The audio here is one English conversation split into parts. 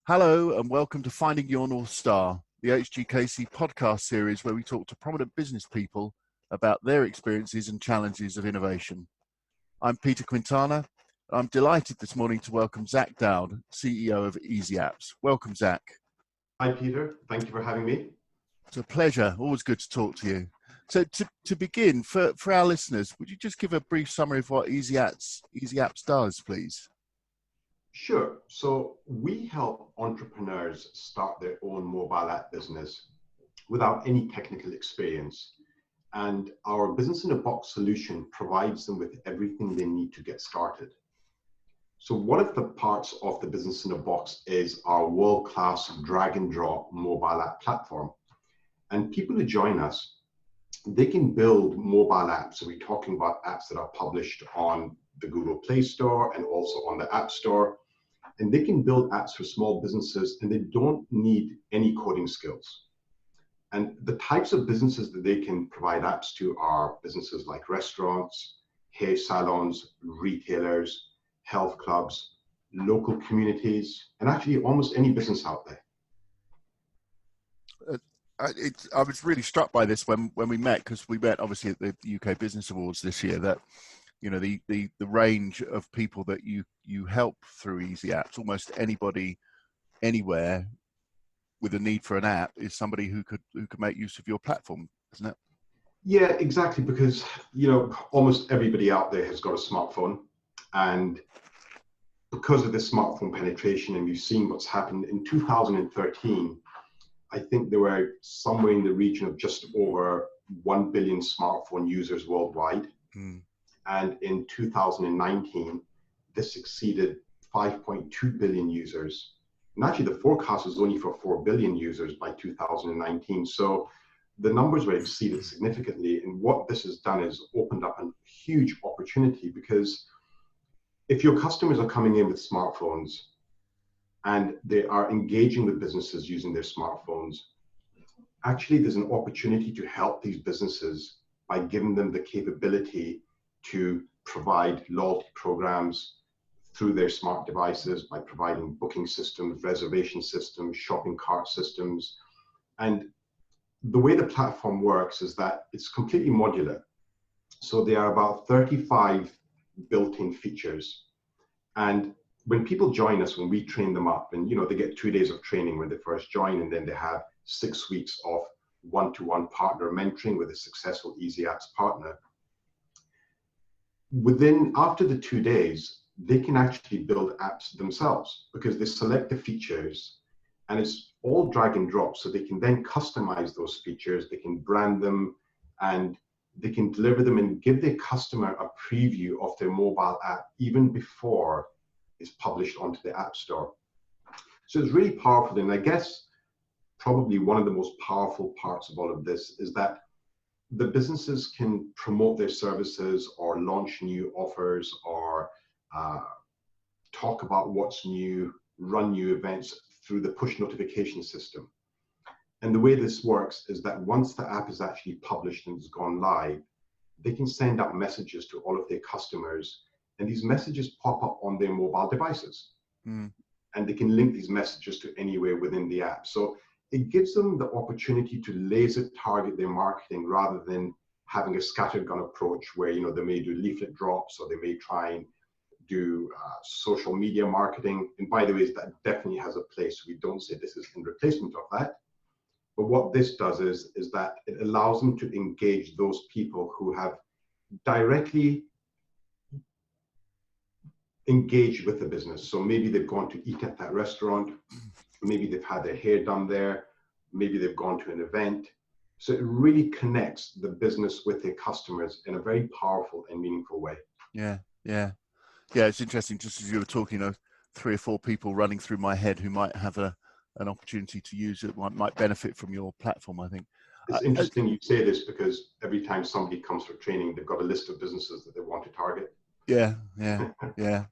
Hello and welcome to Finding Your North Star, the HGKC podcast series where we talk to prominent business people about their experiences and challenges of innovation. I'm Peter Quintana. I'm delighted this morning to welcome Zak Daud, CEO of Eazi-Apps. Welcome, Zak. Hi, Peter. Thank you for having me. It's a pleasure. Always good to talk to you. So to begin, for our listeners, would you just give a brief summary of what Eazi-Apps does, please? Sure. So we help entrepreneurs start their own mobile app business without any technical experience. And our business-in-a-box solution provides them with everything they need to get started. So one of the parts of the business-in-a-box is our world-class drag-and-drop mobile app platform. And people who join us, they can build mobile apps. So we're talking about apps that are published on the Google Play Store and also on the App Store. And they can build apps for small businesses and they don't need any coding skills. And the types of businesses that they can provide apps to are businesses like restaurants, hair salons, retailers, health clubs, local communities, and actually almost any business out there. I was really struck by this when we met, because we met obviously at the UK Business Awards this year, that you know the range of people that you help through Eazi-Apps. Almost anybody anywhere with a need for an app is somebody who could make use of your platform, isn't it? Yeah, exactly, because almost everybody out there has got a smartphone, and because of the smartphone penetration, and you've seen what's happened in 2013, I think there were somewhere in the region of just over 1 billion smartphone users worldwide. And in 2019, this exceeded 5.2 billion users. And actually the forecast was only for 4 billion users by 2019. So the numbers were exceeded significantly. And what this has done is opened up a huge opportunity, because if your customers are coming in with smartphones and they are engaging with businesses using their smartphones, actually there's an opportunity to help these businesses by giving them the capability to provide loyalty programs through their smart devices, by providing booking systems, reservation systems, shopping cart systems. And the way the platform works is that it's completely modular. So there are about 35 built-in features. And when people join us, when we train them up, and they get 2 days of training when they first join, and then they have 6 weeks of one-to-one partner mentoring with a successful Eazi-Apps partner. After the 2 days, they can actually build apps themselves, because they select the features and it's all drag and drop. So they can then customize those features, they can brand them, and they can deliver them and give their customer a preview of their mobile app even before it's published onto the App Store. So it's really powerful. And I guess probably one of the most powerful parts of all of this is that the businesses can promote their services or launch new offers or talk about what's new, run new events through the push notification system. And the way this works is that once the app is actually published and has gone live, they can send out messages to all of their customers, and these messages pop up on their mobile devices. And they can link these messages to anywhere within the app. So it gives them the opportunity to laser target their marketing rather than having a scattergun approach where they may do leaflet drops, or they may try and do social media marketing. And by the way, that definitely has a place. We don't say this is in replacement of that. But what this does is that it allows them to engage those people who have directly engaged with the business. So maybe they've gone to eat at that restaurant, maybe they've had their hair done there, maybe they've gone to an event. So it really connects the business with their customers in a very powerful and meaningful way. Yeah. It's interesting. Just as you were talking, 3 or 4 people running through my head who might have an opportunity to use it, might benefit from your platform, I think. It's interesting you say this, because every time somebody comes for training, they've got a list of businesses that they want to target. Yeah,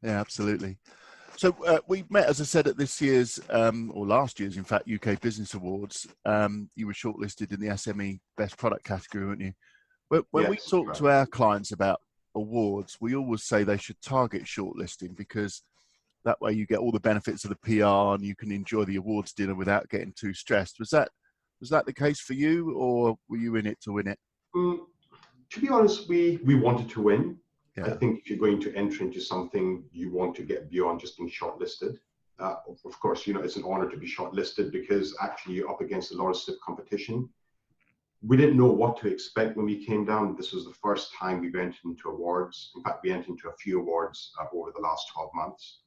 absolutely. So we met, as I said, at this year's, or last year's, in fact, UK Business Awards. You were shortlisted in the SME Best Product category, weren't you? But when we talk to our clients about awards, we always say they should target shortlisting, because that way you get all the benefits of the PR and you can enjoy the awards dinner without getting too stressed. Was that the case for you, or were you in it to win it? To be honest, we wanted to win. I Yeah. think if you're going to enter into something, you want to get beyond just being shortlisted. Of course, it's an honor to be shortlisted because actually you're up against a lot of stiff competition. We didn't know what to expect when we came down. This was the first time we've entered into awards. In fact, we entered into a few awards over the last 12 months.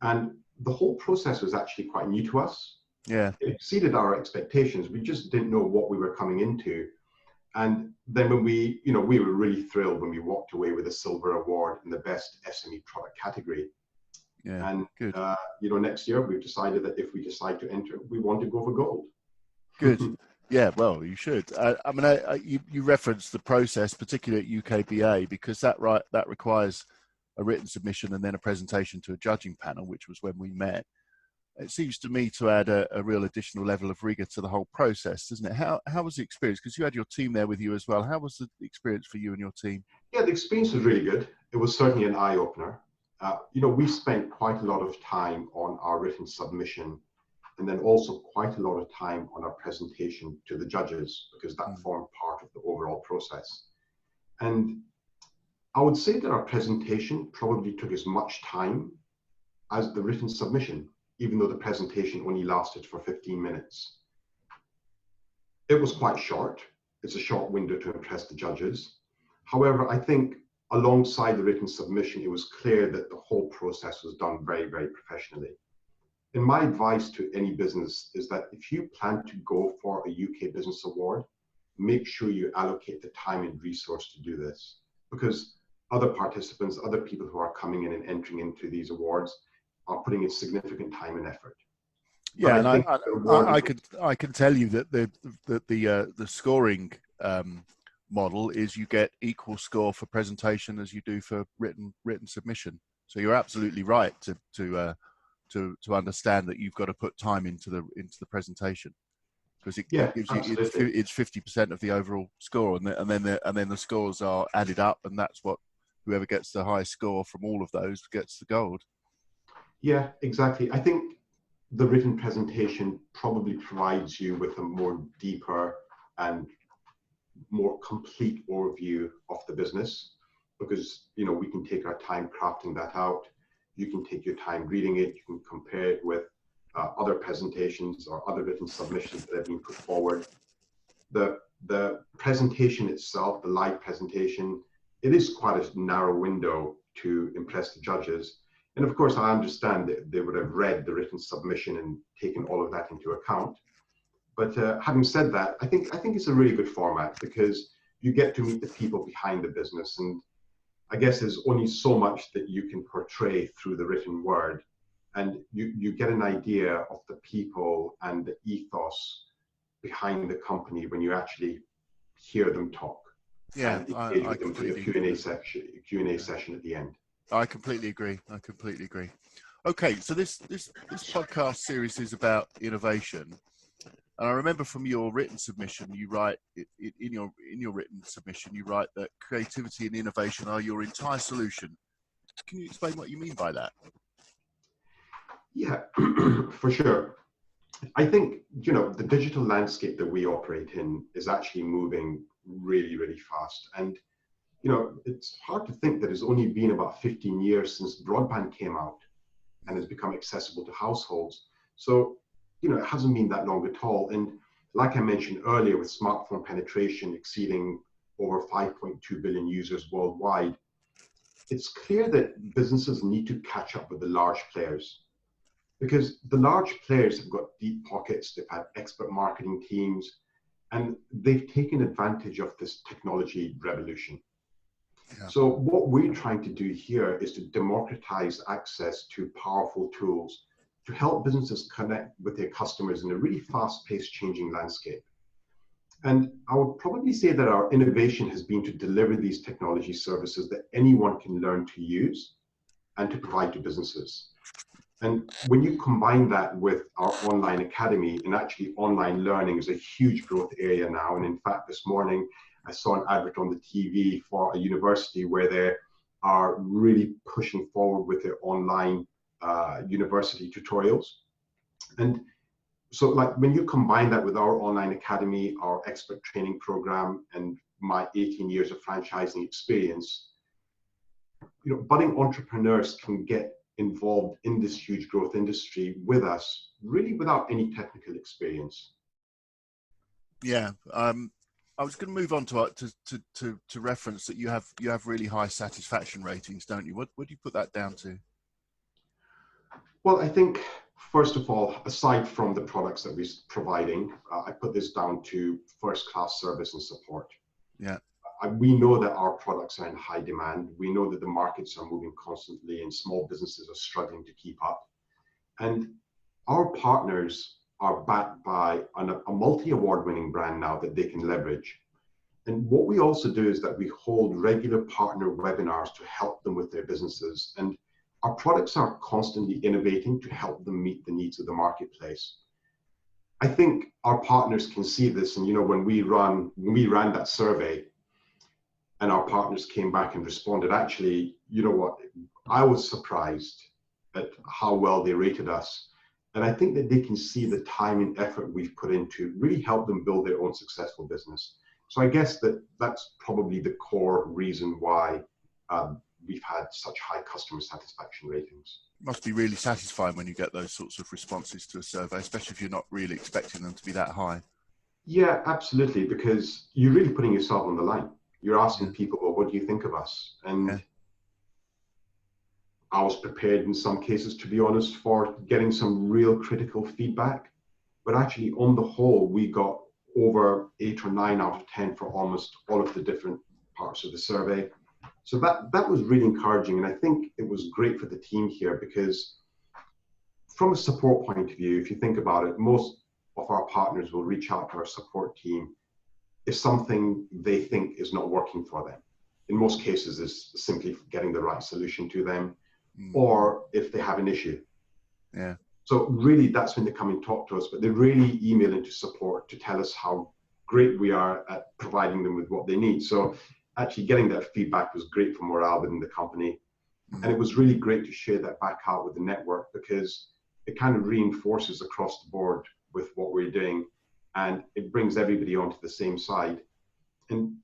And the whole process was actually quite new to us. Yeah. It exceeded our expectations. We just didn't know what we were coming into. And then when we were really thrilled when we walked away with a silver award in the best SME product category. Yeah. And, good. Next year we've decided that if we decide to enter, we want to go for gold. Good. Yeah, well, you should. You referenced the process, particularly at UKBA, because that requires a written submission and then a presentation to a judging panel, which was when we met. It seems to me to add a real additional level of rigor to the whole process, doesn't it? How was the experience? Because you had your team there with you as well. How was the experience for you and your team? Yeah, the experience was really good. It was certainly an eye-opener. We spent quite a lot of time on our written submission, and then also quite a lot of time on our presentation to the judges, because that formed part of the overall process. And I would say that our presentation probably took as much time as the written submission, even though the presentation only lasted for 15 minutes. It was quite short. It's a short window to impress the judges. However, I think alongside the written submission, it was clear that the whole process was done very, very professionally. And my advice to any business is that if you plan to go for a UK Business Award, make sure you allocate the time and resource to do this, because other participants, other people who are coming in and entering into these awards are putting in significant time and effort. Yeah, and I can tell you that the scoring model is you get equal score for presentation as you do for written submission. So you're absolutely right to understand that you've got to put time into the presentation, because it gives you it's 50% of the overall score, and then the scores are added up, and that's what whoever gets the highest score from all of those gets the gold. Yeah, exactly. I think the written presentation probably provides you with a more deeper and more complete overview of the business, because we can take our time crafting that out. You can take your time reading it. You can compare it with other presentations or other written submissions that have been put forward. The presentation itself, the live presentation, it is quite a narrow window to impress the judges. And of course, I understand that they would have read the written submission and taken all of that into account. But having said that, I think it's a really good format, because you get to meet the people behind the business. And I guess there's only so much that you can portray through the written word. And you get an idea of the people and the ethos behind the company when you actually hear them talk. Yeah, and engage with them through the Q&A session at the end. I completely agree. Okay, so this podcast series is about innovation, and I remember from your written submission, you write in your written submission, you write that creativity and innovation are your entire solution. Can you explain what you mean by that? Yeah, for sure. I think the digital landscape that we operate in is actually moving really, really fast, and it's hard to think that it's only been about 15 years since broadband came out and has become accessible to households. So, it hasn't been that long at all. And like I mentioned earlier, with smartphone penetration exceeding over 5.2 billion users worldwide, it's clear that businesses need to catch up with the large players, because the large players have got deep pockets, they've had expert marketing teams, and they've taken advantage of this technology revolution. Yeah. So what we're trying to do here is to democratize access to powerful tools to help businesses connect with their customers in a really fast-paced changing landscape. And I would probably say that our innovation has been to deliver these technology services that anyone can learn to use and to provide to businesses. And when you combine that with our online academy, and actually online learning is a huge growth area now. And in fact, this morning, I saw an advert on the TV for a university where they are really pushing forward with their online university tutorials. And so like when you combine that with our online academy, our expert training program, and my 18 years of franchising experience, budding entrepreneurs can get involved in this huge growth industry with us, really without any technical experience. Yeah, I was going to move on to reference that you have really high satisfaction ratings, don't you? What do you put that down to? Well, I think first of all, aside from the products that we're providing, I put this down to first-class service and support. Yeah. We know that our products are in high demand. We know that the markets are moving constantly and small businesses are struggling to keep up. And our partners are backed by a multi-award winning brand now that they can leverage. And what we also do is that we hold regular partner webinars to help them with their businesses. And our products are constantly innovating to help them meet the needs of the marketplace. I think our partners can see this. And when we ran that survey, and our partners came back and responded, actually, I was surprised at how well they rated us. And I think that they can see the time and effort we've put into really help them build their own successful business. So I guess that's probably the core reason why we've had such high customer satisfaction ratings. It must be really satisfying when you get those sorts of responses to a survey, especially if you're not really expecting them to be that high. Yeah, absolutely, because you're really putting yourself on the line. You're asking people, well, what do you think of us? And I was prepared in some cases, to be honest, for getting some real critical feedback. But actually, on the whole, we got over 8 or 9 out of 10 for almost all of the different parts of the survey. So that was really encouraging. And I think it was great for the team here because from a support point of view, if you think about it, most of our partners will reach out to our support team if something they think is not working for them. In most cases, it's simply getting the right solution to them, or if they have an issue. Yeah. So really, that's when they come and talk to us, but they really email into support to tell us how great we are at providing them with what they need. So actually getting that feedback was great for morale within the company. And it was really great to share that back out with the network because it kind of reinforces across the board with what we're doing. And it brings everybody onto the same side. And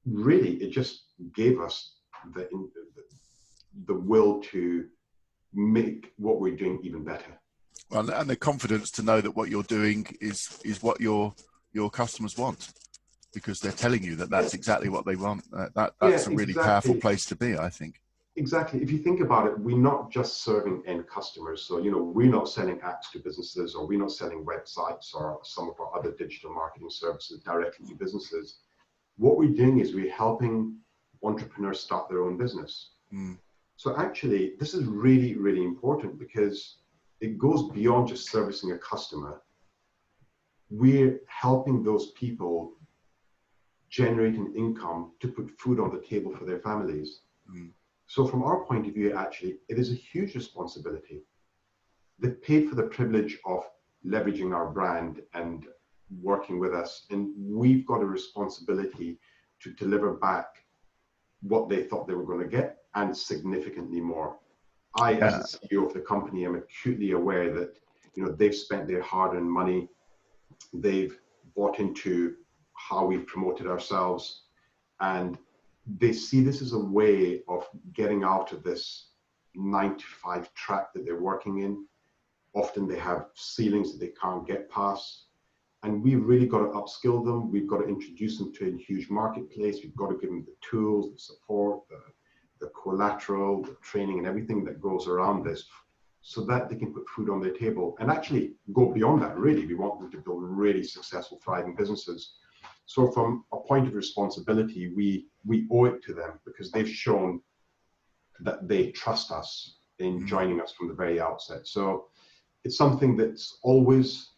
really, it just gave us the will to make what we're doing even better. Well, and the confidence to know that what you're doing is what your customers want, because they're telling you that that's exactly what they want. That's a really powerful place to be, I think. Exactly. If you think about it, we're not just serving end customers. So, we're not selling apps to businesses, or we're not selling websites or some of our other digital marketing services directly to businesses. What we're doing is we're helping entrepreneurs start their own business. So actually, this is really, really important because it goes beyond just servicing a customer. We're helping those people generate an income to put food on the table for their families. So from our point of view, actually, it is a huge responsibility. They've paid for the privilege of leveraging our brand and working with us, and we've got a responsibility to deliver back what they thought they were going to get and significantly more. I, as the CEO of the company, am acutely aware that they've spent their hard-earned money. They've bought into how we've promoted ourselves, and they see this as a way of getting out of this 9-to-5 track that they're working in. Often they have ceilings that they can't get past, and we've really got to upskill them. We've got to introduce them to a huge marketplace. We've got to give them the tools, the support, the collateral, the training, and everything that goes around this, so that they can put food on their table and actually go beyond that. Really, we want them to build really successful, thriving businesses. So from a point of responsibility, we owe it to them because they've shown that they trust us in joining us from the very outset. So it's something that's always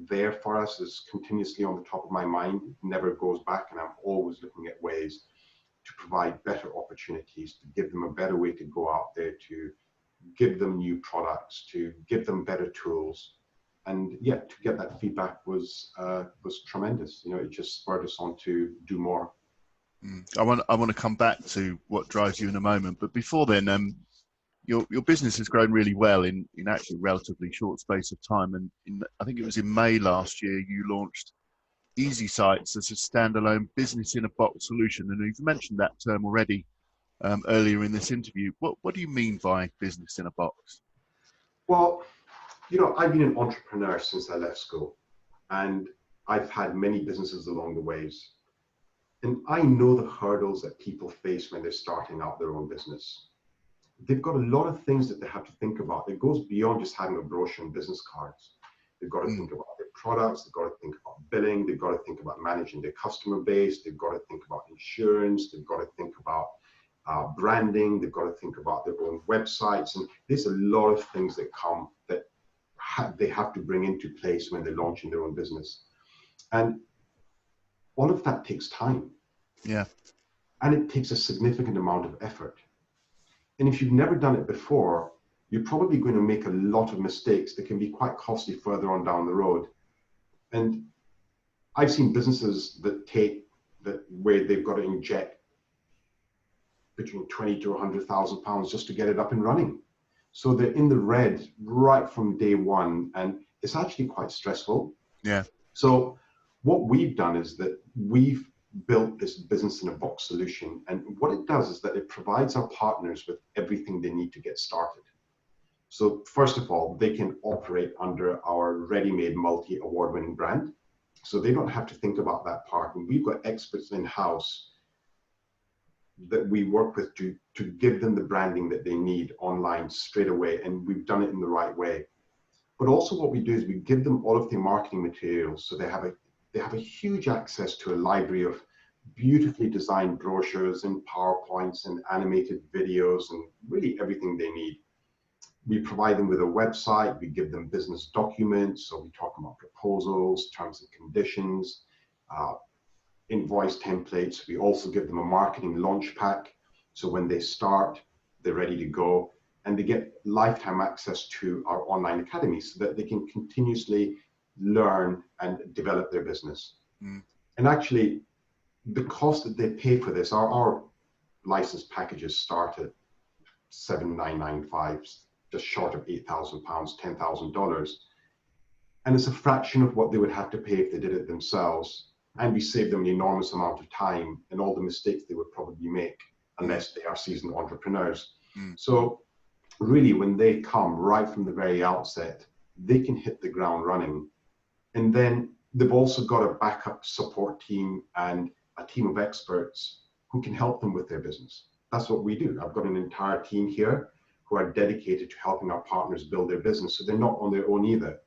there for us, is continuously on the top of my mind. It never goes back, and I'm always looking at ways to provide better opportunities, to give them a better way to go out there, to give them new products, to give them better tools. And to get that feedback was tremendous. It just spurred us on to do more. I want to come back to what drives you in a moment, but before then, your business has grown really well in actually a relatively short space of time. And I think it was in May last year, you launched Eazi-Sites as a standalone business in a box solution. And you've mentioned that term already earlier in this interview. What do you mean by business in a box? Well, I've been an entrepreneur since I left school, and I've had many businesses along the ways. And I know the hurdles that people face when they're starting out their own business. They've got a lot of things that they have to think about. It goes beyond just having a brochure and business cards. They've got to think about their products. They've got to think about billing. They've got to think about managing their customer base. They've got to think about insurance. They've got to think about branding. They've got to think about their own websites. And there's a lot of things that come that they have to bring into place when they're launching their own business. And all of that takes time. Yeah. And it takes a significant amount of effort. And if you've never done it before, you're probably going to make a lot of mistakes that can be quite costly further on down the road. And I've seen businesses where they've got to inject between 20 to 100,000 pounds just to get it up and running. So they're in the red right from day one, and it's actually quite stressful. Yeah. So what we've done is that we've built this business in a box solution. And what it does is that it provides our partners with everything they need to get started. So first of all, they can operate under our ready-made multi-award-winning brand. So they don't have to think about that part. And we've got experts in-house that we work with to give them the branding that they need online straight away. And we've done it in the right way. But also what we do is we give them all of their marketing materials. So they have a huge access to a library of beautifully designed brochures and PowerPoints and animated videos and really everything they need. We provide them with a website. We give them business documents. So we talk about proposals, terms and conditions, invoice templates. We also give them a marketing launch pack. So when they start, they're ready to go. And they get lifetime access to our online academy so that they can continuously learn and develop their business. And actually, the cost that they pay for this, our license packages start at $7,995, just short of £8,000, $10,000. And it's a fraction of what they would have to pay if they did it themselves. And we save them an enormous amount of time and all the mistakes they would probably make unless they are seasoned entrepreneurs. So really, when they come right from the very outset, they can hit the ground running. And then they've also got a backup support team and a team of experts who can help them with their business. That's what we do. I've got an entire team here who are dedicated to helping our partners build their business. So they're not on their own either.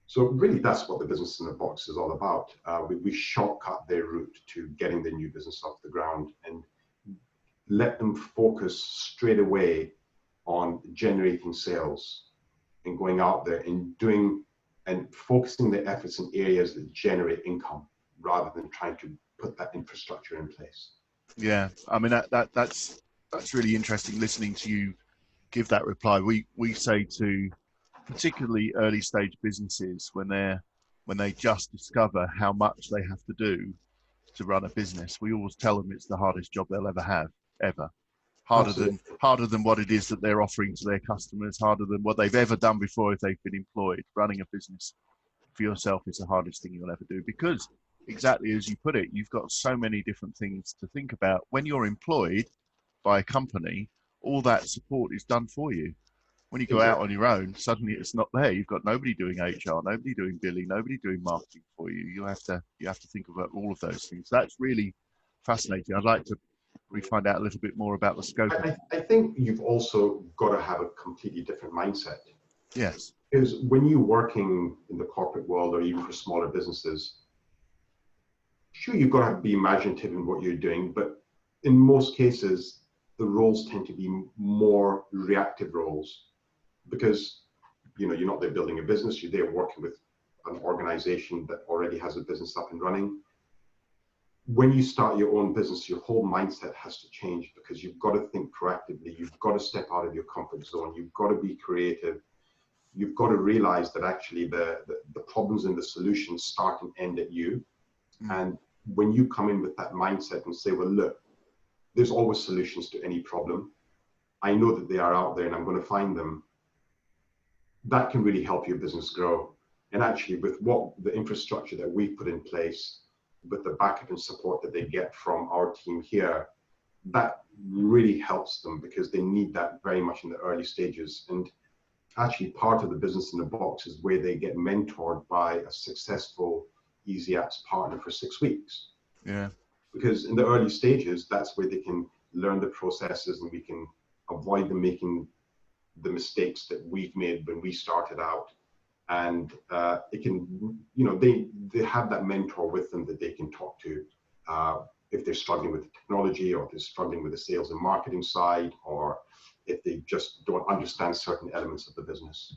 So really, that's what the business in a box is all about. We shortcut their route to getting their new business off the ground and let them focus straight away on generating sales and going out there and doing and focusing their efforts in areas that generate income rather than trying to put that infrastructure in place. Yeah, I mean that's really interesting listening to you give that reply. We say to particularly early stage businesses when they just discover how much they have to do to run a business, we always tell them it's the hardest job they'll ever have, ever. Harder than what it is that they're offering to their customers, harder than what they've ever done before if they've been employed. Running a business for yourself is the hardest thing you'll ever do because, exactly as you put it, you've got so many different things to think about. When you're employed by a company, all that support is done for you. When you go out on your own, suddenly it's not there. You've got nobody doing HR, nobody doing billing, nobody doing marketing for you. You have to think about all of those things. That's really fascinating. I'd like to find out a little bit more about the scope. I think you've also got to have a completely different mindset. Yes. Because when you're working in the corporate world or even for smaller businesses, sure, you've got to be imaginative in what you're doing, but in most cases, the roles tend to be more reactive roles because you're not there building a business, you're there working with an organization that already has a business up and running. When you start your own business, your whole mindset has to change because you've got to think proactively. You've got to step out of your comfort zone. You've got to be creative. You've got to realize that actually the problems and the solutions start and end at you. And when you come in with that mindset and say, well, look, there's always solutions to any problem. I know that they are out there and I'm going to find them, that can really help your business grow. And actually, with what the infrastructure that we've put in place, with the backup and support that they get from our team here, that really helps them because they need that very much in the early stages. And actually, part of the business in the box is where they get mentored by a successful Eazi-Apps partner for 6 weeks. Yeah. Because in the early stages, that's where they can learn the processes and we can avoid them making the mistakes that we've made when we started out. And it can, you know, they have that mentor with them that they can talk to if they're struggling with the technology, or if they're struggling with the sales and marketing side, or if they just don't understand certain elements of the business.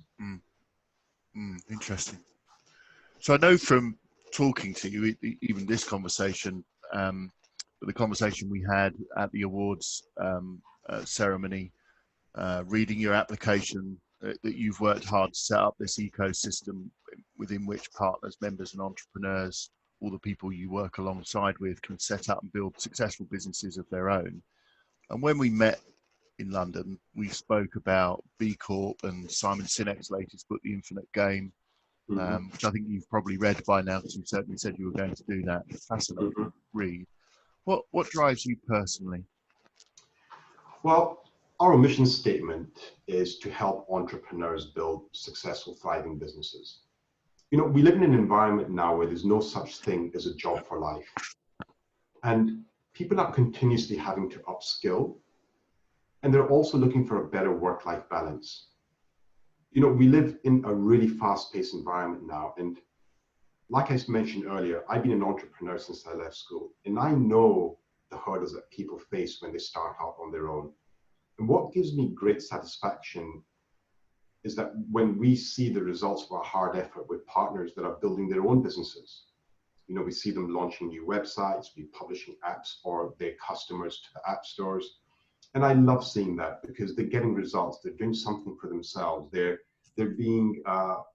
Interesting. So I know from talking to you, even this conversation, the conversation we had at the awards ceremony, reading your application, that you've worked hard to set up this ecosystem within which partners, members and entrepreneurs, all the people you work alongside with, can set up and build successful businesses of their own. And when we met in London, we spoke about B Corp and Simon Sinek's latest book, The Infinite Game, which I think you've probably read by now, because you certainly said you were going to do that. Fascinating read. What drives you personally? Well, our mission statement is to help entrepreneurs build successful, thriving businesses. You know, we live in an environment now where there's no such thing as a job for life. And people are continuously having to upskill, and they're also looking for a better work-life balance. You know, we live in a really fast-paced environment now. And like I mentioned earlier, I've been an entrepreneur since I left school, and I know the hurdles that people face when they start out on their own. And what gives me great satisfaction is that when we see the results of our hard effort with partners that are building their own businesses, you know, we see them launching new websites, we publishing apps for their customers to the app stores. And I love seeing that because they're getting results, they're doing something for themselves, they're being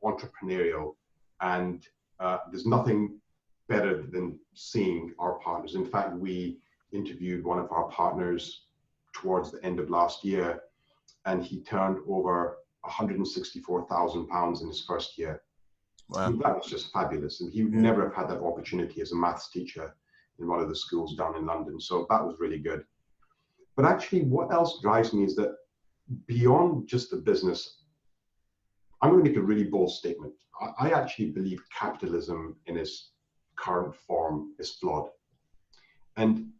entrepreneurial, and there's nothing better than seeing our partners. In fact, we interviewed one of our partners towards the end of last year, and he turned over £164,000 in his first year. Wow. And that was just fabulous. And he would never have had that opportunity as a maths teacher in one of the schools down in London. So that was really good. But actually, what else drives me is that beyond just the business, I'm going to make a really bold statement. I actually believe capitalism in its current form is flawed. And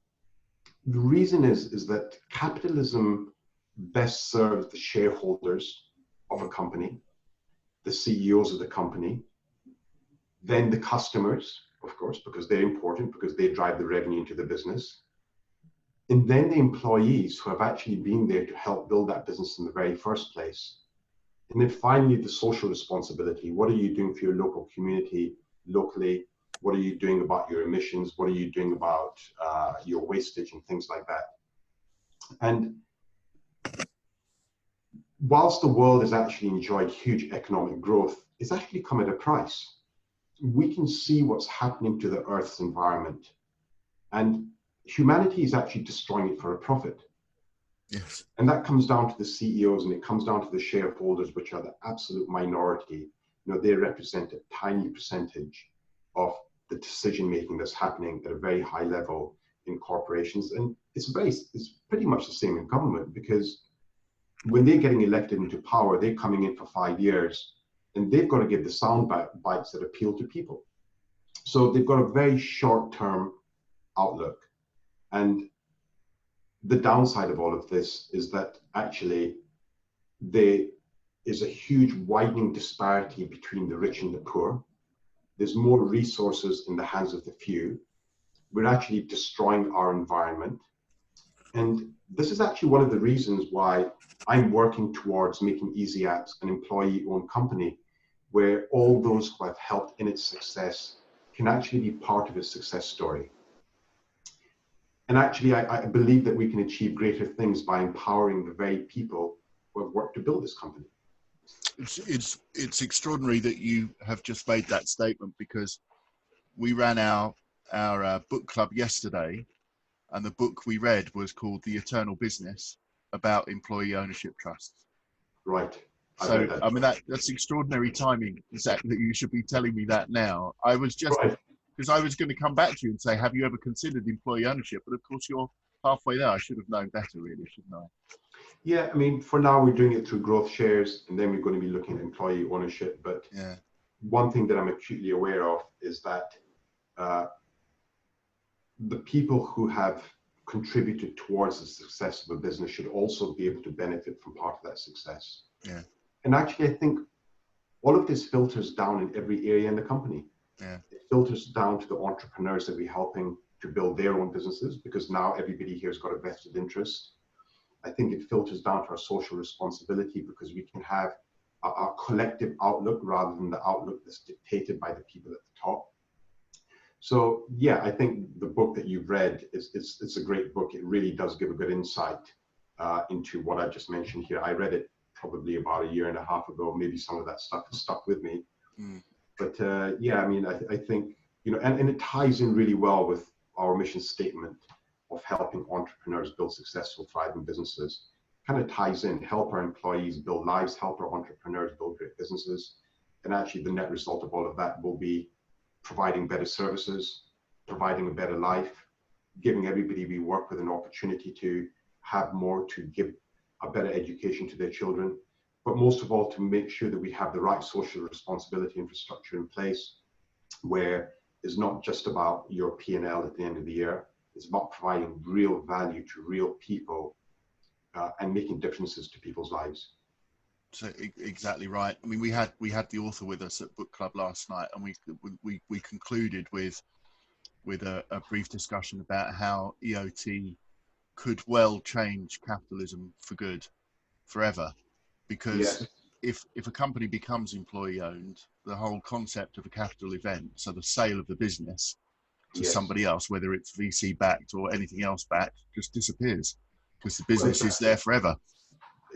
the reason is that capitalism best serves the shareholders of a company, the CEOs of the company, then the customers, of course, because they're important, because they drive the revenue into the business, and then the employees who have actually been there to help build that business in the very first place. And then finally, the social responsibility. What are you doing for your local community locally? What are you doing about your emissions? What are you doing about your wastage and things like that? And whilst the world has actually enjoyed huge economic growth, it's actually come at a price. We can see what's happening to the Earth's environment, and humanity is actually destroying it for a profit. Yes. And that comes down to the CEOs, and it comes down to the shareholders, which are the absolute minority. You know, they represent a tiny percentage of the decision making that's happening at a very high level in corporations. And it's pretty much the same in government, because when they're getting elected into power, they're coming in for 5 years, and they've got to give the sound bites that appeal to people. So they've got a very short-term outlook. And the downside of all of this is that actually there is a huge widening disparity between the rich and the poor. There's more resources in the hands of the few. We're actually destroying our environment. And this is actually one of the reasons why I'm working towards making Eazi-Apps an employee-owned company, where all those who have helped in its success can actually be part of its success story. And actually, I believe that we can achieve greater things by empowering the very people who have worked to build this company. It's extraordinary that you have just made that statement, because we ran our book club yesterday, and the book we read was called The Eternal Business, about employee ownership trusts. Right. So, I mean, that's extraordinary timing, Zach, that you should be telling me that now. I was just, Right. because I was going to come back to you and say, have you ever considered employee ownership? But of course, you're halfway there. I should have known better, really, shouldn't I? Yeah, I mean, for now, we're doing it through growth shares, and then we're going to be looking at employee ownership. But Yeah. one thing that I'm acutely aware of is that the people who have contributed towards the success of a business should also be able to benefit from part of that success. Yeah. And actually, I think all of this filters down in every area in the company. Yeah. It filters down to the entrepreneurs that we're helping to build their own businesses, because now everybody here has got a vested interest. I think it filters down to our social responsibility, because we can have a collective outlook rather than the outlook that's dictated by the people at the top. So yeah, I think the book that you've read it's a great book. It really does give a good insight into what I just mentioned here. I read it probably about 1.5 years ago. Maybe some of that stuff has stuck with me. But yeah, I mean, I think, you know, and it ties in really well with our mission statement of helping entrepreneurs build successful, thriving businesses. Kind of ties in, help our employees build lives, help our entrepreneurs build great businesses. And actually the net result of all of that will be providing better services, providing a better life, giving everybody we work with an opportunity to have more, to give a better education to their children, but most of all, to make sure that we have the right social responsibility infrastructure in place, where it's not just about your P&L at the end of the year. It's about providing real value to real people and making differences to people's lives. So exactly right. I mean, we had the author with us at book club last night, and we concluded with a brief discussion about how EOT could well change capitalism for good, forever, because if a company becomes employee owned, the whole concept of a capital event, so the sale of the business to somebody else, whether it's VC backed or anything else backed, just disappears, because the business is there forever.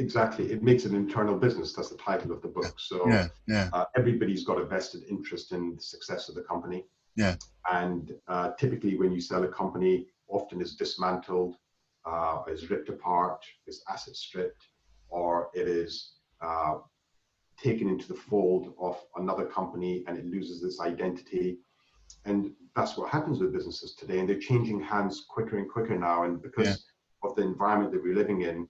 Exactly. It makes an internal business. That's the title of the book. So everybody's got a vested interest in the success of the company. Yeah. And typically when you sell a company, often it's dismantled, is ripped apart, is asset stripped, or it is taken into the fold of another company and it loses its identity. And that's what happens with businesses today. And they're changing hands quicker and quicker now. And because of the environment that we're living in,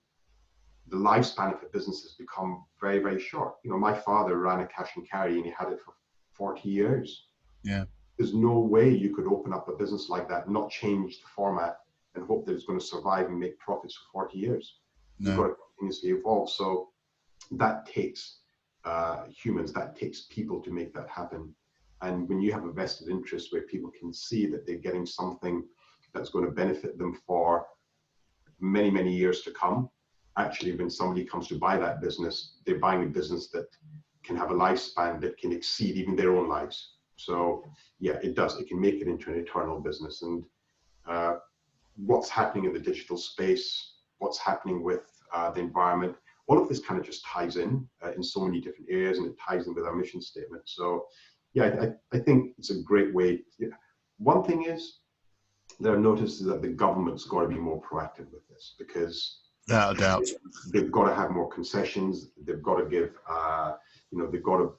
the lifespan of a business has become very, very short. You know, my father ran a cash and carry and he had it for 40 years. Yeah. There's no way you could open up a business like that, not change the format and hope that it's going to survive and make profits for 40 years. No. You've got to continuously evolve. So that takes humans, that takes people to make that happen. And when you have a vested interest where people can see that they're getting something that's going to benefit them for many, many years to come, actually, when somebody comes to buy that business, they're buying a business that can have a lifespan that can exceed even their own lives. So yeah, it does. It can make it into an eternal business. And what's happening in the digital space, what's happening with the environment, all of this kind of just ties in so many different areas, and it ties in with our mission statement. So yeah, I think it's a great way. One thing is that I've noticed is that the government's got to be more proactive with this, because without a doubt, they've got to have more concessions. They've got to give, they've got to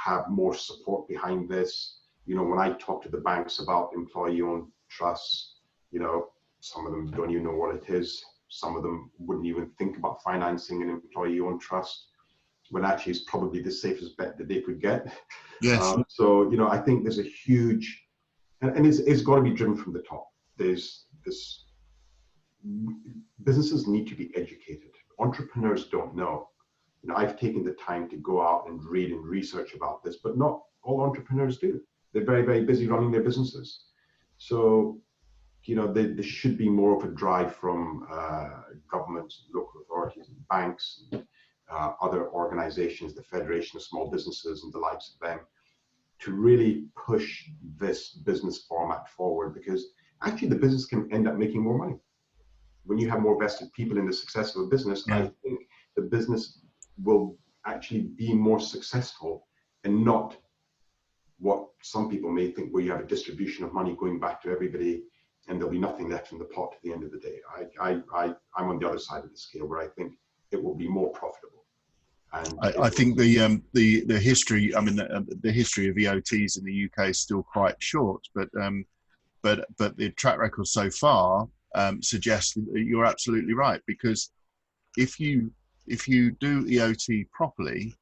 have more support behind this. You know, when I talk to the banks about employee-owned trusts, you know, some of them don't even know what it is. Some of them wouldn't even think about financing an employee-owned trust, when actually it's probably the safest bet that they could get. Yes. So, you know, I think there's a huge, and it's got to be driven from the top. There's this, businesses need to be educated. Entrepreneurs don't know. You know, I've taken the time to go out and read and research about this, but not all entrepreneurs do. They're very, very busy running their businesses. So, you know, there should be more of a drive from governments, local authorities, and banks, and other organizations, the Federation of Small Businesses and the likes of them, to really push this business format forward, because actually the business can end up making more money. When you have more vested people in the success of a business, I think the business will actually be more successful, and not what some people may think, where you have a distribution of money going back to everybody and there'll be nothing left in the pot at the end of the day. I'm on the other side of the scale, where I think it will be more profitable. And I think the history, I mean, the history of EOTs in the UK is still quite short, but the track record so far suggests that you're absolutely right, because if you do EOT properly,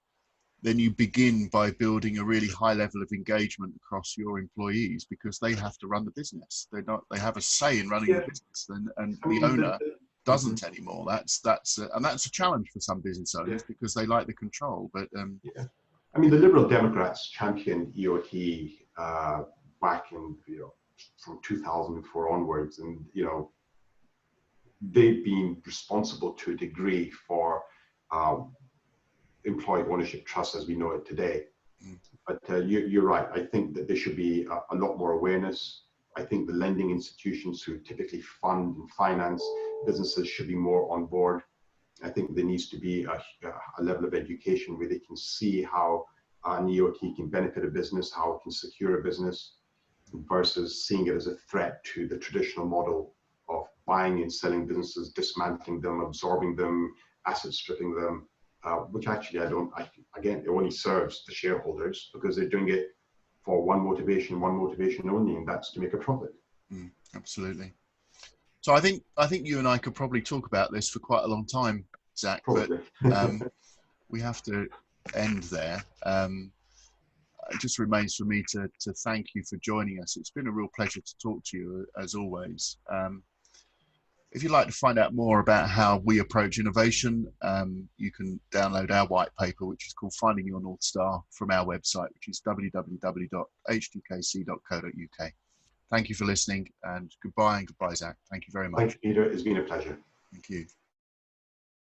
then you begin by building a really high level of engagement across your employees, because they have to run the business. They have a say in running the business, and the owner doesn't anymore. That's a challenge for some business owners, because they like the control. But I mean, the Liberal Democrats championed EOT back in, from 2004 onwards, and they've been responsible to a degree for employee ownership trust as we know it today. But you're right. I think that there should be a lot more awareness. I think the lending institutions who typically fund and finance businesses should be more on board. I think there needs to be a level of education where they can see how an EOT can benefit a business, how it can secure a business, versus seeing it as a threat to the traditional model of buying and selling businesses, dismantling them, absorbing them, asset stripping them, which actually again, it only serves the shareholders, because they're doing it for one motivation only, and that's to make a profit. Absolutely. So I think you and I could probably talk about this for quite a long time, Zak, Probably. but we have to end there. It just remains for me to thank you for joining us. It's been a real pleasure to talk to you, as always. If you'd like to find out more about how we approach innovation, you can download our white paper, which is called Finding Your North Star, from our website, which is www.hdkc.co.uk. Thank you for listening, and goodbye, Zak. Thank you very much. Thanks, Peter. It's been a pleasure. Thank you.